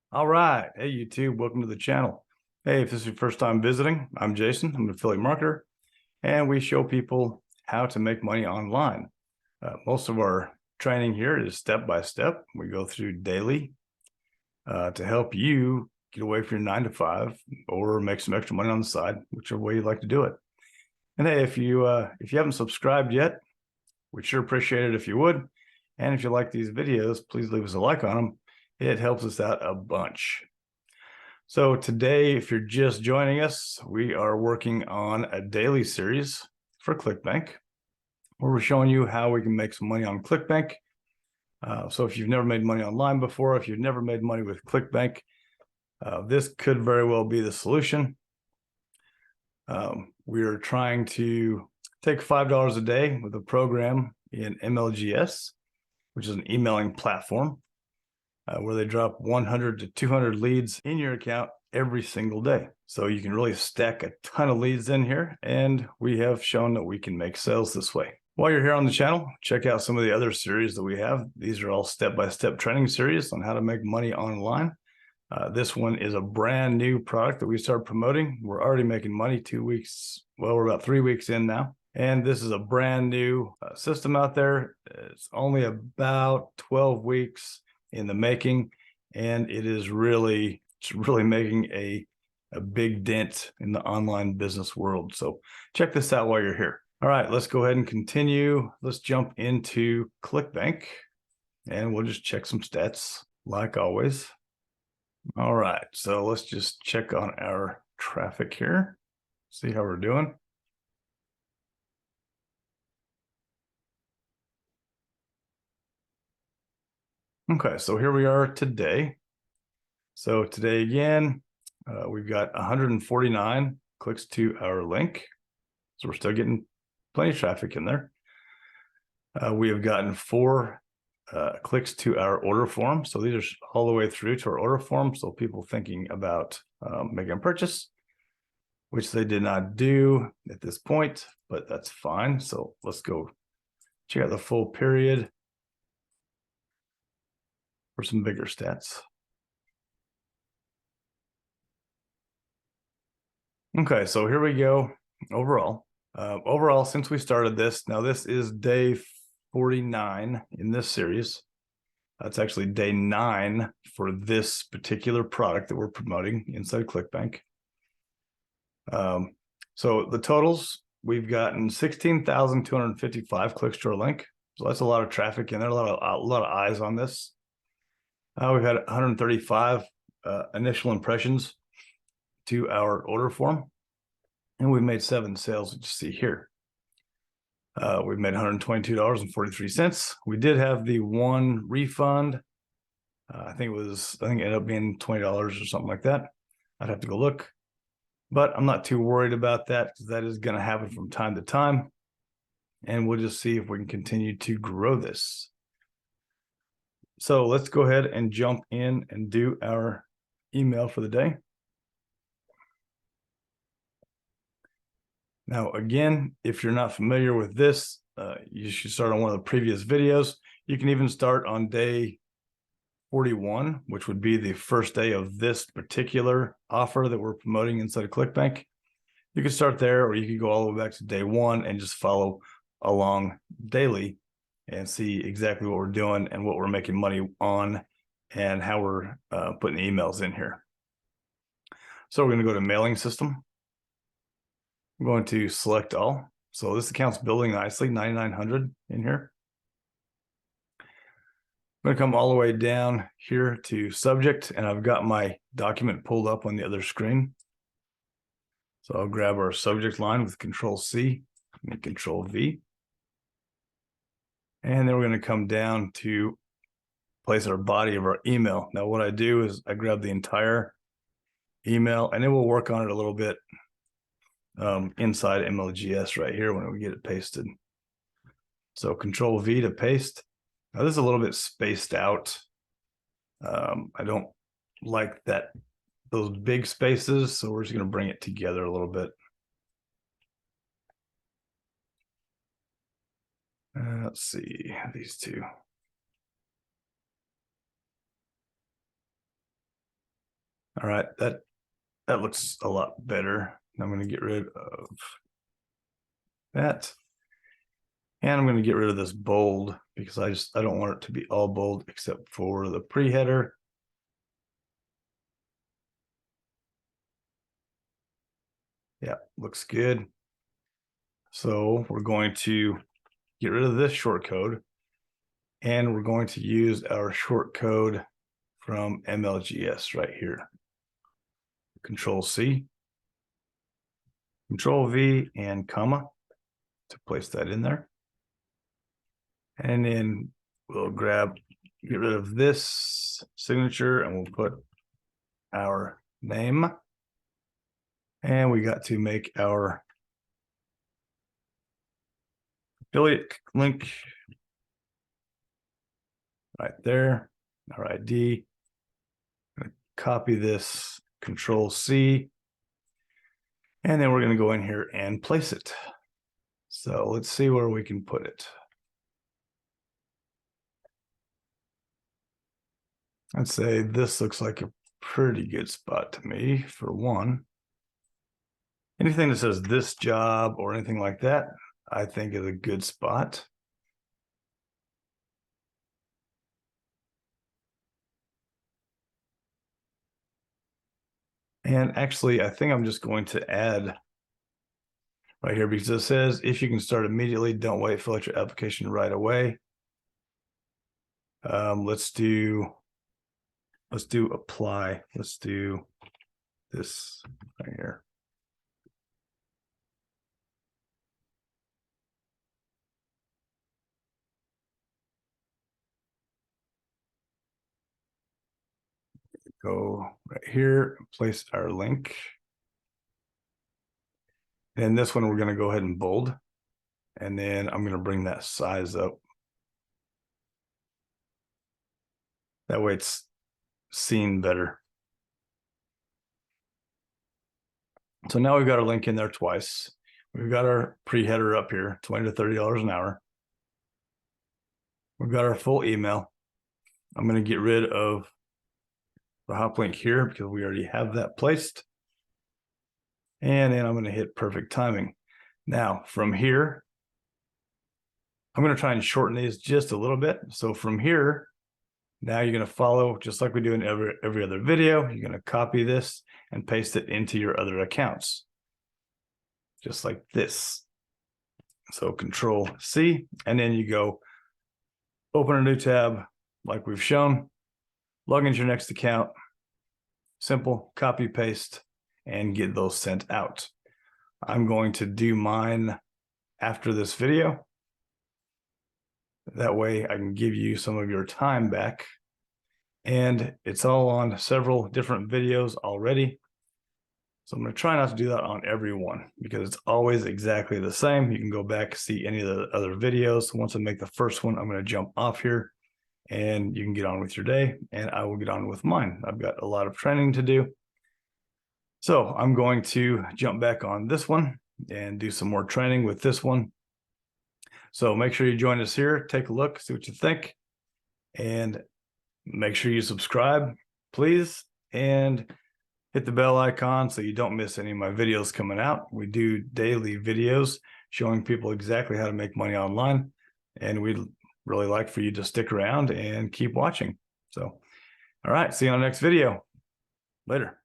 All right. Hey, YouTube, welcome to the channel. Hey, if this is your first time visiting, I'm Jason. I'm an affiliate marketer, and we show people how to make money online. Most of our training here is step by step. We go through daily to help you get away from your 9 to 5 or make some extra money on the side, whichever way you'd like to do it. And hey, if you haven't subscribed yet, we'd sure appreciate it if you would. And if you like these videos, please leave us a like on them. It helps us out a bunch. So today, if you're just joining us, we are working on a daily series for Clickbank, where we're showing you how we can make some money on Clickbank. So if you've never made money online before, if you've never made money with Clickbank, this could very well be the solution. We are trying to take $5 a day with a program in MLGS, which is an emailing platform, where they drop 100 to 200 leads in your account every single day. So you can really stack a ton of leads in here, and we have shown that we can make sales this way. While you're here on the channel, check out some of the other series that we have. These are all step-by-step training series on how to make money online. This one is a brand new product that we started promoting. We're already making money 2 weeks. Well, we're about 3 weeks in now. And this is a brand new system out there. It's only about 12 weeks in the making, and it's really making a big dent in the online business world. So check this out while you're here. All right, let's go ahead and continue. Let's jump into Clickbank, and we'll just check some stats like always. All right, so let's just check on our traffic here, see how we're doing. Okay, so here we are today. So today again, we've got 149 clicks to our link. So we're still getting plenty of traffic in there. We have gotten 4 clicks to our order form. So these are all the way through to our order form. So people thinking about making a purchase, which they did not do at this point, but that's fine. So let's go check out the full period for some bigger stats. Okay, so here we go. Overall, since we started this, now this is day 49 in this series. That's actually day 9 for this particular product that we're promoting inside Clickbank. So the totals, we've gotten 16,255 clicks to our link. So that's a lot of traffic in there, a lot of eyes on this. We've had 135 initial impressions to our order form, and we've made 7 sales, which you see here. We've made $122.43. We did have the one refund. I think it ended up being $20 or something like that. I'd have to go look, but I'm not too worried about that because that is going to happen from time to time. And we'll just see if we can continue to grow this. So let's go ahead and jump in and do our email for the day. Now, again, if you're not familiar with this, you should start on one of the previous videos. You can even start on day 41, which would be the first day of this particular offer that we're promoting inside of Clickbank. You can start there, or you can go all the way back to day 1 and just follow along daily and see exactly what we're doing and what we're making money on and how we're putting the emails in here. So we're going to go to mailing system. I'm going to select all. So this account's building nicely, 9,900 in here. I'm going to come all the way down here to subject, and I've got my document pulled up on the other screen. So I'll grab our subject line with Control-C and Control-V. And then we're going to come down to place our body of our email. Now what I do is I grab the entire email, and it will work on it a little bit inside MLGS right here when we get it pasted. So Control-V to paste. Now this is a little bit spaced out. I don't like those big spaces, so we're just going to bring it together a little bit. Let's see, these two. All right, that looks a lot better. I'm going to get rid of that. And I'm going to get rid of this bold because I don't want it to be all bold except for the pre-header. Yeah, looks good. So we're going to get rid of this short code, and we're going to use our short code from MLGS right here. Control C, Control V, and comma to place that in there. And then we'll get rid of this signature, and we'll put our name. And we got to make our affiliate link right there, our ID. I'm going to copy this, Control C, and then we're going to go in here and place it. So let's see where we can put it. I'd say this looks like a pretty good spot to me for one. Anything that says this job or anything like that, I think is a good spot. And actually, I think I'm just going to add right here because it says if you can start immediately, don't wait, fill out your application right away. Let's do apply. Let's do this right here. Go right here, place our link. And this one, we're going to go ahead and bold. And then I'm going to bring that size up. That way it's seen better. So now we've got our link in there twice. We've got our pre-header up here, $20 to $30 an hour. We've got our full email. I'm going to get rid of the hop link here because we already have that placed. And then I'm going to hit perfect timing. Now from here, I'm going to try and shorten these just a little bit. So from here, now you're going to follow just like we do in every other video. You're going to copy this and paste it into your other accounts. Just like this. So Control C, and then you go open a new tab like we've shown, log into your next account, simple, copy, paste, and get those sent out. I'm going to do mine after this video. That way I can give you some of your time back. And it's all on several different videos already. So I'm going to try not to do that on every one because it's always exactly the same. You can go back, see any of the other videos. Once I make the first one, I'm going to jump off here and you can get on with your day and I will get on with mine. I've got a lot of training to do. So I'm going to jump back on this one and do some more training with this one. So make sure you join us here, take a look, see what you think, and make sure you subscribe, please, and hit the bell icon so you don't miss any of my videos coming out. We do daily videos showing people exactly how to make money online, and we'd really like for you to stick around and keep watching. So, all right, see you on the next video. Later.